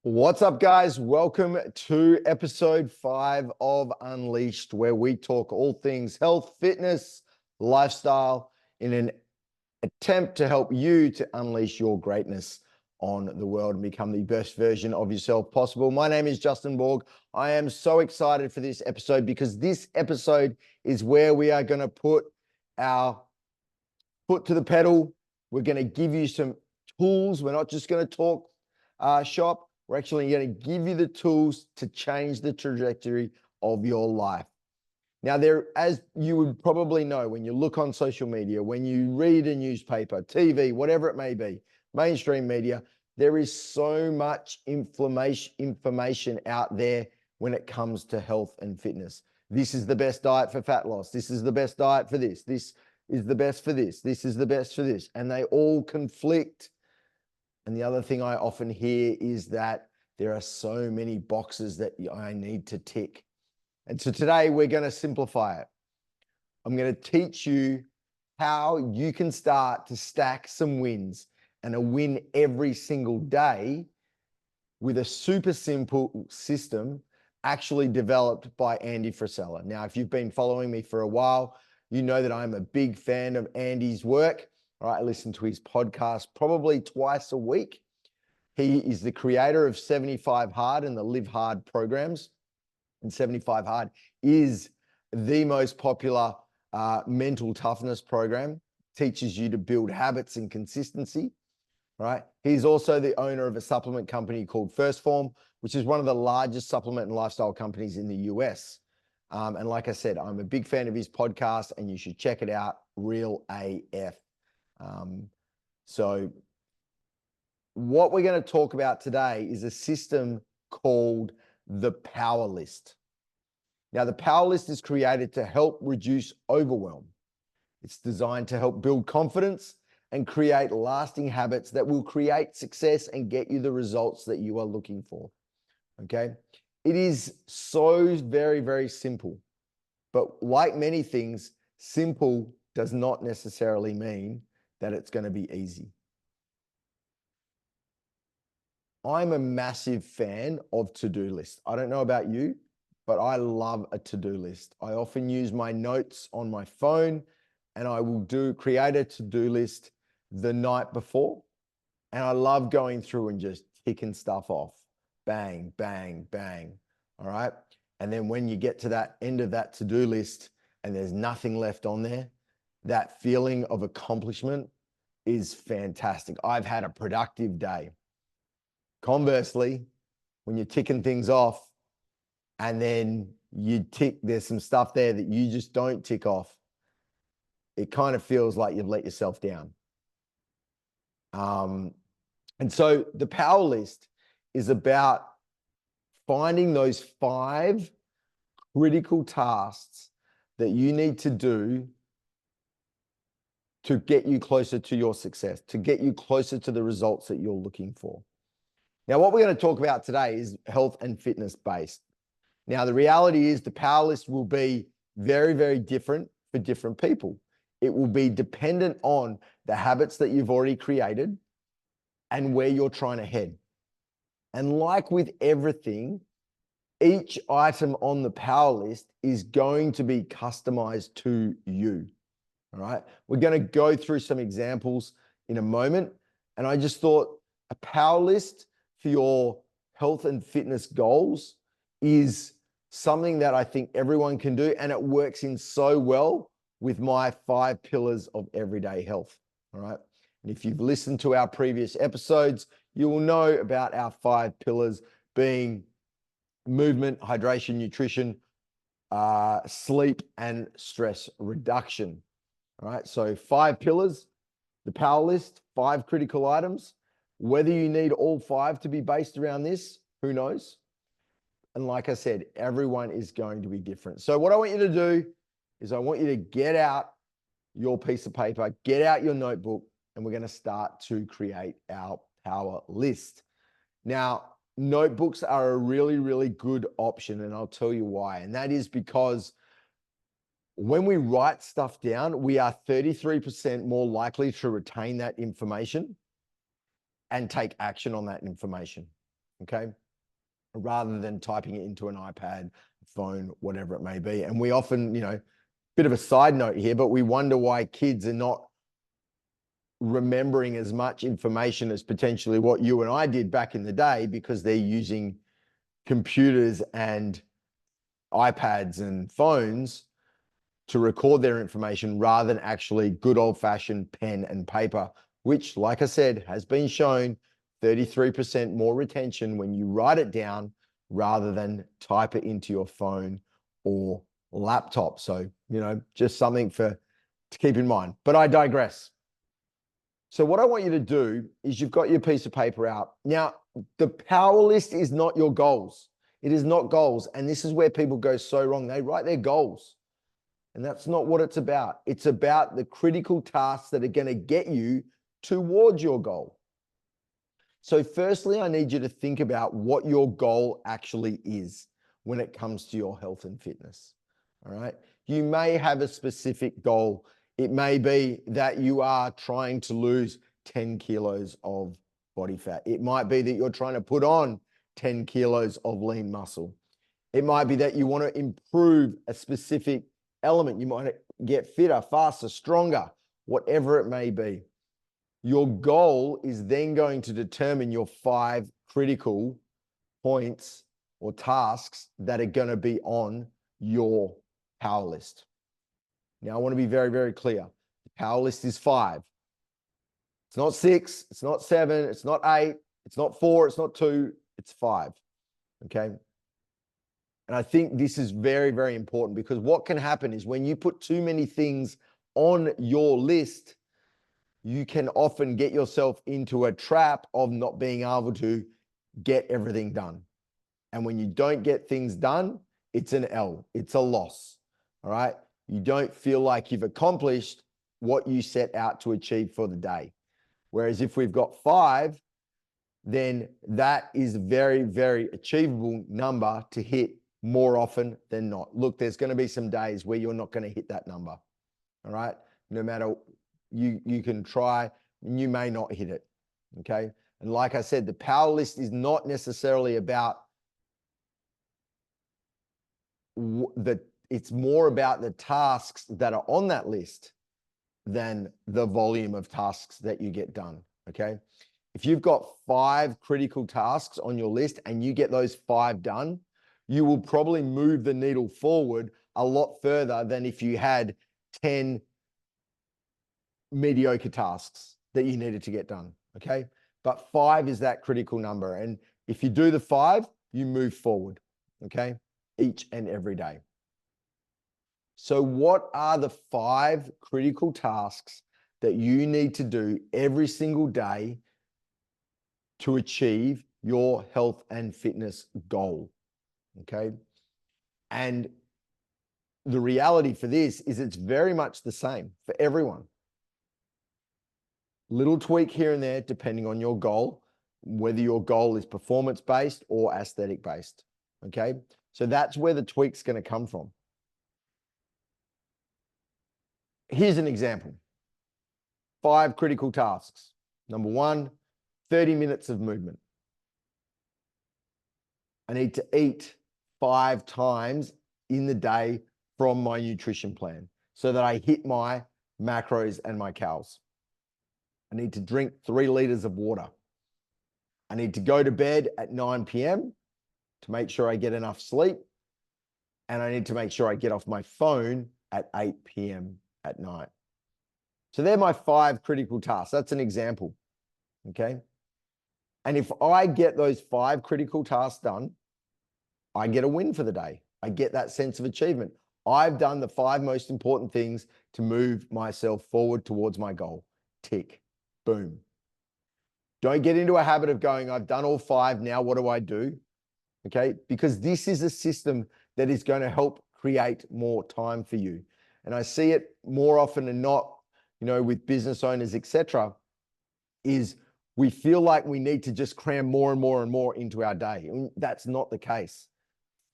What's up, guys? Welcome to episode 5 of Unleashed, where we talk all things health, fitness, lifestyle in an attempt to help you to unleash your greatness on the world and become the best version of yourself possible. My name is Justin Borg. I am so excited for this episode because this episode is where we are going to put our foot to the pedal. We're going to give you some tools. We're not just going to talk shop. We're actually going to give you the tools to change the trajectory of your life. Now, as you would probably know, when you look on social media, when you read a newspaper, TV, whatever it may be, mainstream media, there is so much information out there when it comes to health and fitness. This is the best diet for fat loss. This is the best diet for this. This is the best for this. This is the best for this. And they all conflict. And the other thing I often hear is that there are so many boxes that I need to tick. And so today we're going to simplify it. I'm going to teach you how you can start to stack some wins and a win every single day with a super simple system actually developed by Andy Frisella. Now, if you've been following me for a while, you know that I'm a big fan of Andy's work. All right, I listen to his podcast probably twice a week. He is the creator of 75 Hard and the Live Hard programs. And 75 Hard is the most popular mental toughness program. Teaches you to build habits and consistency, right? He's also the owner of a supplement company called First Form, which is one of the largest supplement and lifestyle companies in the US. And like I said, I'm a big fan of his podcast and you should check it out, Real AF. So what we're going to talk about today is a system called the Powerlist. Now, the Powerlist is created to help reduce overwhelm. It's designed to help build confidence and create lasting habits that will create success and get you the results that you are looking for. Okay? It is so very, very simple. But like many things, simple does not necessarily mean that it's going to be easy. I'm a massive fan of to-do lists. I don't know about you, but I love a to-do list. I often use my notes on my phone and I will create a to-do list the night before. And I love going through and just ticking stuff off. Bang, bang, bang. All right. And then when you get to that end of that to-do list and there's nothing left on there, that feeling of accomplishment is fantastic. I've had a productive day. Conversely, when you're ticking things off and then there's some stuff there that you just don't tick off, it kind of feels like you've let yourself down. And so the Power List is about finding those 5 critical tasks that you need to do to get you closer to your success, to get you closer to the results that you're looking for. Now, what we're going to talk about today is health and fitness based. Now, the reality is the Power List will be very, very different for different people. It will be dependent on the habits that you've already created and where you're trying to head. And like with everything, each item on the Power List is going to be customized to you. All right. We're going to go through some examples in a moment. And I just thought a Power List for your health and fitness goals is something that I think everyone can do. And it works in so well with my 5 pillars of everyday health. All right. And if you've listened to our previous episodes, you will know about our 5 pillars being movement, hydration, nutrition, sleep, and stress reduction. All right, so 5 pillars, the Power List, 5 critical items. Whether you need all 5 to be based around this, who knows? And like I said, everyone is going to be different. So what I want you to do is I want you to get out your piece of paper, get out your notebook, and we're going to start to create our Power List. Now, notebooks are a really, really good option, and I'll tell you why. And that is because when we write stuff down, we are 33% more likely to retain that information and take action on that information. okay? Rather than typing it into an iPad, phone, whatever it may be. And we often, bit of a side note here, but we wonder why kids are not remembering as much information as potentially what you and I did back in the day, because they're using computers and iPads and phones to record their information rather than actually good old-fashioned pen and paper, which, like I said, has been shown 33% more retention when you write it down rather than type it into your phone or laptop. So, just something to keep in mind. But I digress. So what I want you to do is, you've got your piece of paper out. Now, the power list is not your goals. It is not goals. And this is where people go so wrong. They write their goals. And that's not what it's about. It's about the critical tasks that are going to get you towards your goal. So firstly, I need you to think about what your goal actually is when it comes to your health and fitness. All right. You may have a specific goal. It may be that you are trying to lose 10 kilos of body fat. It might be that you're trying to put on 10 kilos of lean muscle. It might be that you want to improve a specific element. You might get fitter, faster, stronger, whatever it may be. Your goal is then going to determine your 5 critical points or tasks that are going to be on your power list. Now, I want to be very, very clear. The power list is 5. It's not 6, it's not 7, it's not 8, it's not 4, it's not 2, it's 5. Okay? And I think this is very, very important, because what can happen is when you put too many things on your list, you can often get yourself into a trap of not being able to get everything done. And when you don't get things done, it's an L, it's a loss. All right. You don't feel like you've accomplished what you set out to achieve for the day. Whereas if we've got 5, then that is a very, very achievable number to hit more often than not. Look, there's going to be some days where you're not going to hit that number. All right. No matter, you can try and you may not hit it. Okay. And like I said, the power list is not necessarily about it's more about the tasks that are on that list than the volume of tasks that you get done. Okay. If you've got 5 critical tasks on your list and you get those 5 done, you will probably move the needle forward a lot further than if you had 10 mediocre tasks that you needed to get done. Okay. But 5 is that critical number. And if you do the 5, you move forward. Okay. Each and every day. So what are the 5 critical tasks that you need to do every single day to achieve your health and fitness goal? Okay. And the reality for this is it's very much the same for everyone. Little tweak here and there, depending on your goal, whether your goal is performance-based or aesthetic-based. Okay. So that's where the tweak's going to come from. Here's an example. 5 critical tasks. Number 1, 30 minutes of movement. I need to eat 5 times in the day from my nutrition plan so that I hit my macros and my calories. I need to drink 3 liters of water. I need to go to bed at 9 p.m. to make sure I get enough sleep. And I need to make sure I get off my phone at 8 p.m. at night. So they're my 5 critical tasks. That's an example. Okay. And if I get those 5 critical tasks done, I get a win for the day. I get that sense of achievement. I've done the 5 most important things to move myself forward towards my goal. Tick. Boom. Don't get into a habit of going, I've done all 5. Now what do I do? Okay. Because this is a system that is going to help create more time for you. And I see it more often than not, with business owners, etc., is we feel like we need to just cram more and more and more into our day. And that's not the case.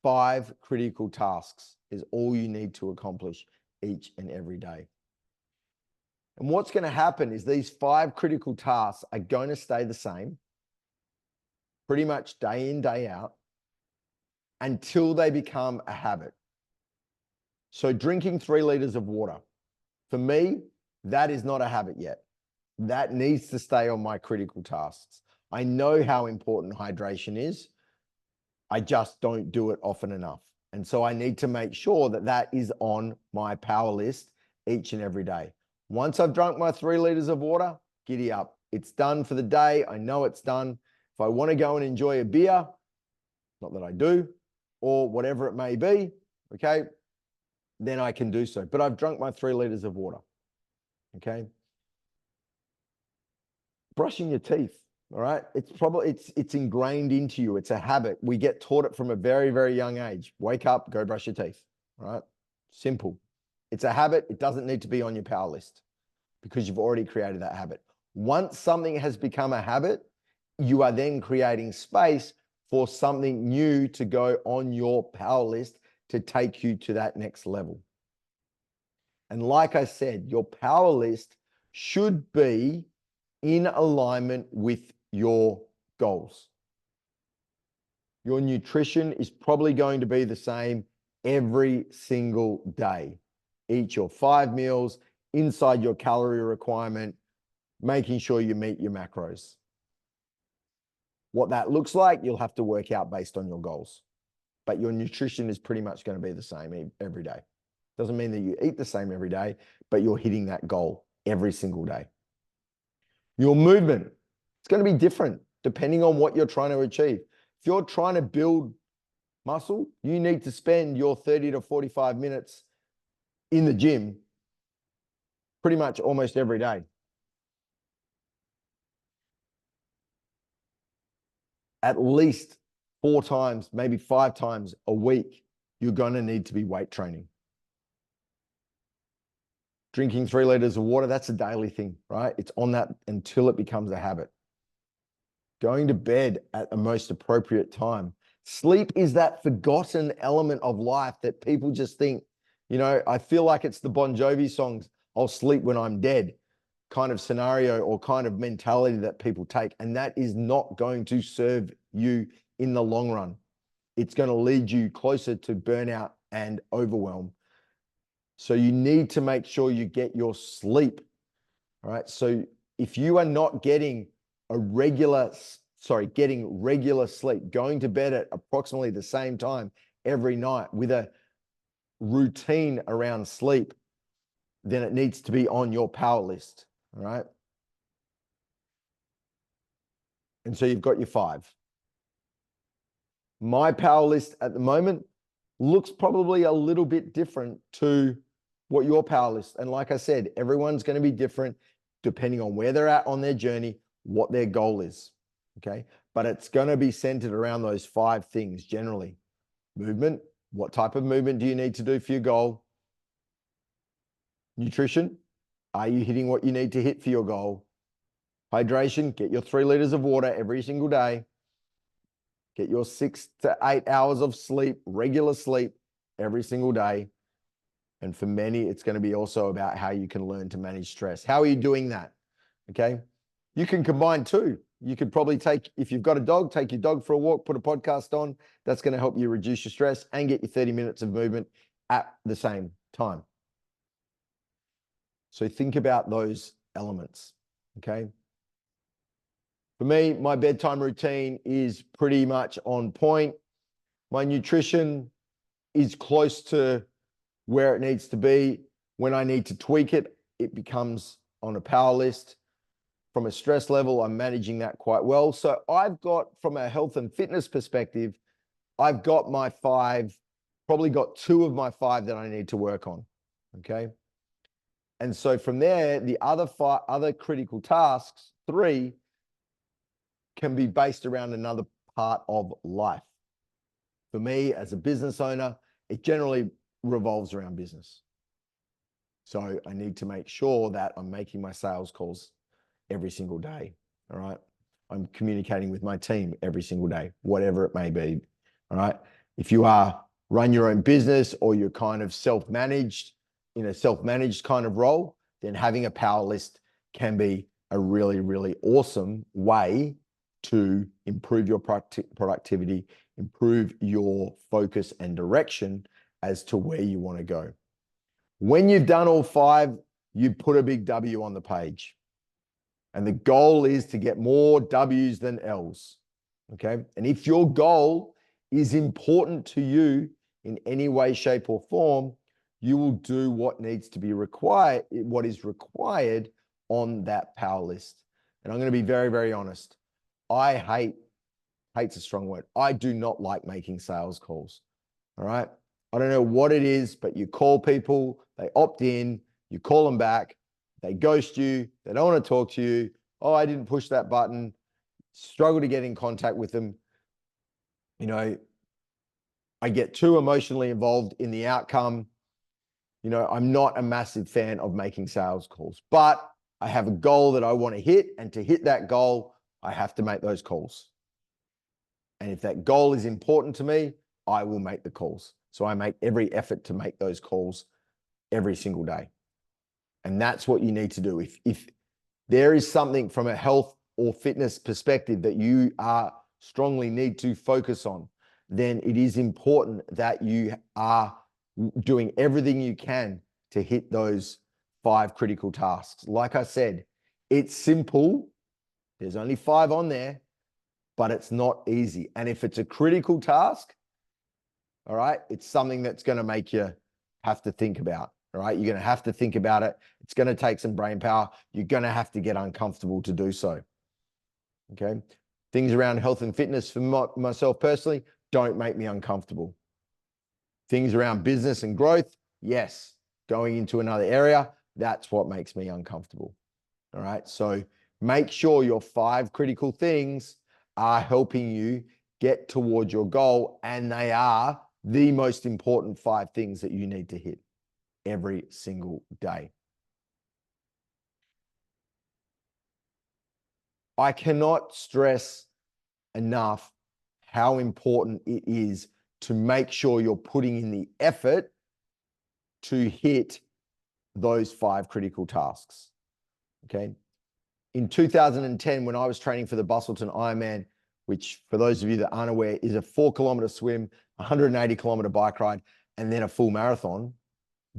5 critical tasks is all you need to accomplish each and every day. And what's going to happen is these 5 critical tasks are going to stay the same. pretty much day in, day out, until they become a habit. So drinking 3 liters of water, for me, that is not a habit yet. That needs to stay on my critical tasks. I know how important hydration is. I just don't do it often enough. And so I need to make sure that that is on my power list each and every day. Once I've drunk my 3 liters of water, giddy up. It's done for the day. I know it's done. If I want to go and enjoy a beer, not that I do, or whatever it may be, okay, then I can do so. But I've drunk my 3 liters of water, okay? Brushing your teeth, all right? It's ingrained into you. It's a habit. We get taught it from a very, very young age. Wake up, go brush your teeth, all right? Simple. It's a habit. It doesn't need to be on your power list because you've already created that habit. Once something has become a habit, you are then creating space for something new to go on your power list to take you to that next level. And like I said, your power list should be in alignment with your goals. Your nutrition is probably going to be the same every single day. Eat your 5 meals inside your calorie requirement, making sure you meet your macros. What that looks like, you'll have to work out based on your goals. But your nutrition is pretty much going to be the same every day. Doesn't mean that you eat the same every day, but you're hitting that goal every single day. Your movement, it's going to be different depending on what you're trying to achieve. If you're trying to build muscle, you need to spend your 30 to 45 minutes in the gym pretty much almost every day. At least 4 times, maybe 5 times a week, you're going to need to be weight training. Drinking 3 liters of water, that's a daily thing, right? It's on that until it becomes a habit. Going to bed at the most appropriate time. Sleep is that forgotten element of life that people just think, you know, I feel like it's the Bon Jovi songs, I'll sleep when I'm dead kind of scenario or kind of mentality that people take. And that is not going to serve you in the long run. It's going to lead you closer to burnout and overwhelm. So you need to make sure you get your sleep, all right? So if you are not getting regular sleep, going to bed at approximately the same time every night with a routine around sleep, then it needs to be on your power list, all right? And so you've got your 5. My power list at the moment looks probably a little bit different to what your power list. And like I said, everyone's going to be different depending on where they're at on their journey, what their goal is, okay? But it's going to be centered around those 5 things generally. Movement, what type of movement do you need to do for your goal? Nutrition, are you hitting what you need to hit for your goal? Hydration, get your 3 liters of water every single day. Get your 6 to 8 hours of sleep, regular sleep every single day. And for many, it's going to be also about how you can learn to manage stress. How are you doing that? Okay. You can combine 2. You could probably if you've got a dog, take your dog for a walk, put a podcast on. That's going to help you reduce your stress and get your 30 minutes of movement at the same time. So think about those elements. Okay. For me, my bedtime routine is pretty much on point. My nutrition is close to where it needs to be. When I need to tweak it, it becomes on a power list. From a stress level, I'm managing that quite well. So I've got, from a health and fitness perspective, I've got my 5, probably got 2 of my 5 that I need to work on, okay? And so from there, the other critical tasks, 3, can be based around another part of life. For me, as a business owner, it generally revolves around business. So I need to make sure that I'm making my sales calls every single day, all right? I'm communicating with my team every single day, whatever it may be, all right? If you run your own business or you're kind of self-managed, in a self-managed kind of role, then having a power list can be a really, really awesome way to improve your productivity, improve your focus and direction as to where you want to go. When you've done all 5, you put a big W on the page. And the goal is to get more W's than L's. Okay. And if your goal is important to you in any way, shape, or form, you will do what needs to be required, what is required on that power list. And I'm going to be very, very honest. Hate's a strong word. I do not like making sales calls. All right. I don't know what it is, but you call people, they opt in, you call them back, they ghost you, they don't want to talk to you. Oh, I didn't push that button, struggle to get in contact with them. You know, I get too emotionally involved in the outcome. You know, I'm not a massive fan of making sales calls, but I have a goal that I want to hit. And to hit that goal, I have to make those calls. And if that goal is important to me, I will make the calls. So I make every effort to make those calls every single day. And that's what you need to do. If there is something from a health or fitness perspective that you strongly need to focus on, then it is important that you are doing everything you can to hit those 5 critical tasks. Like I said, it's simple. There's only 5 on there, but it's not easy. And if it's a critical task, all right, it's something that's going to make you have to think about. All right, you're going to have to think about it. It's going to take some brain power. You're going to have to get uncomfortable to do so. Okay. Things around health and fitness for myself personally don't make me uncomfortable. Things around business and growth, yes. Going into another area, that's what makes me uncomfortable. All right. So make sure your 5 critical things are helping you get towards your goal, and they are the most important 5 things that you need to hit every single day. I cannot stress enough how important it is to make sure you're putting in the effort to hit those 5 critical tasks. Okay. In 2010, when I was training for the Bustleton Ironman, which for those of you that aren't aware is a 4-kilometer swim, 180-kilometer bike ride, and then a full marathon,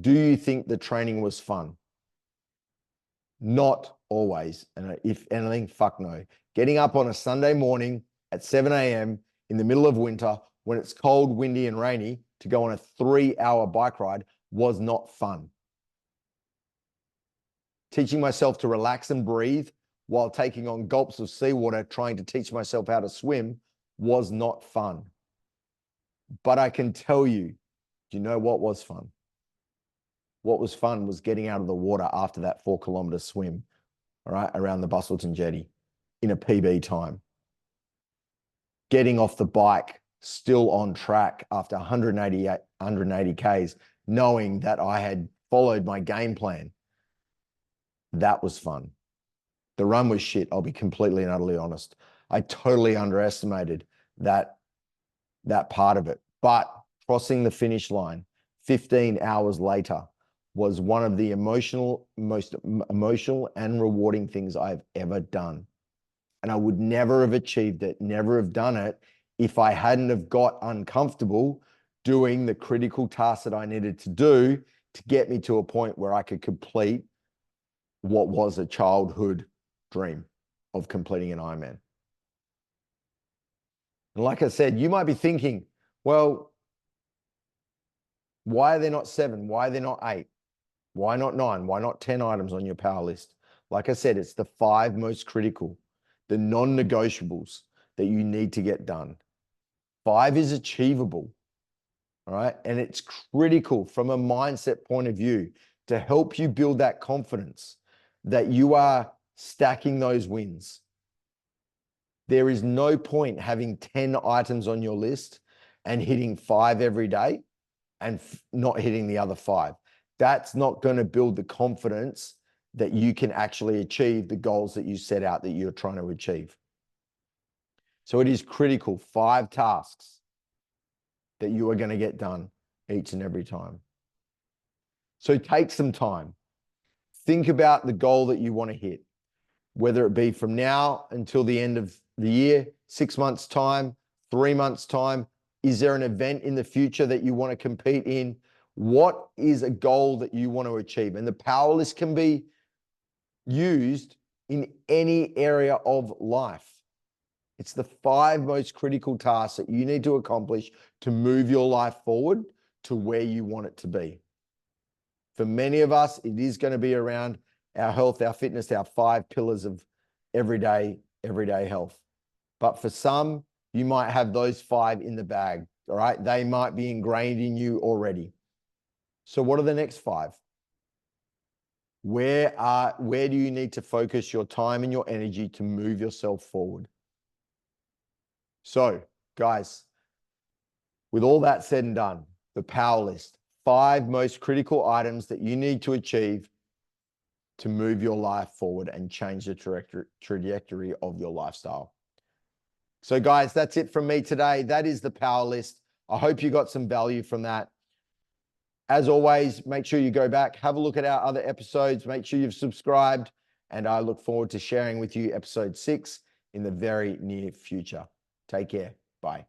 do you think the training was fun? Not always. And if anything, fuck no. Getting up on a Sunday morning at 7 a.m. in the middle of winter when it's cold, windy, and rainy to go on a 3-hour bike ride was not fun. Teaching myself to relax and breathe while taking on gulps of seawater, trying to teach myself how to swim was not fun. But I can tell you, do you know what was fun? What was fun was getting out of the water after that 4-kilometer swim, all right, around the Bustleton Jetty in a PB time. Getting off the bike, still on track after 180 Ks, knowing that I had followed my game plan. That was fun. The run was shit. I'll be completely and utterly honest. I totally underestimated that part of it. But crossing the finish line 15 hours later was one of the most emotional and rewarding things I've ever done. And I would never have achieved it, never have done it if I hadn't have got uncomfortable doing the critical tasks that I needed to do to get me to a point where I could complete what was a childhood dream of completing an Ironman. And like I said, you might be thinking, well, why are there not 7? Why are there not 8? Why not 9? Why not 10 items on your power list? Like I said, it's the 5 most critical, the non-negotiables that you need to get done. 5 is achievable, all right? And it's critical from a mindset point of view to help you build that confidence that you are stacking those wins. There is no point having 10 items on your list and hitting 5 every day and not hitting the other 5. That's not going to build the confidence that you can actually achieve the goals that you set out that you're trying to achieve. So it is critical, 5 tasks that you are going to get done each and every time. So take some time. Think about the goal that you want to hit, whether it be from now until the end of the year, 6 months' time, 3 months' time? Is there an event in the future that you want to compete in? What is a goal that you want to achieve? And the power list can be used in any area of life. It's the 5 most critical tasks that you need to accomplish to move your life forward to where you want it to be. For many of us, it is going to be around our health, our fitness, our 5 pillars of everyday health. But for some, you might have those 5 in the bag, all right? They might be ingrained in you already. So what are the next 5? Where do you need to focus your time and your energy to move yourself forward? So, guys, with all that said and done, the power list, 5 most critical items that you need to achieve to move your life forward and change the trajectory of your lifestyle. So guys, that's it from me today. That is the power list. I hope you got some value from that. As always, make sure you go back, have a look at our other episodes, make sure you've subscribed, and I look forward to sharing with you episode 6 in the very near future. Take care. Bye.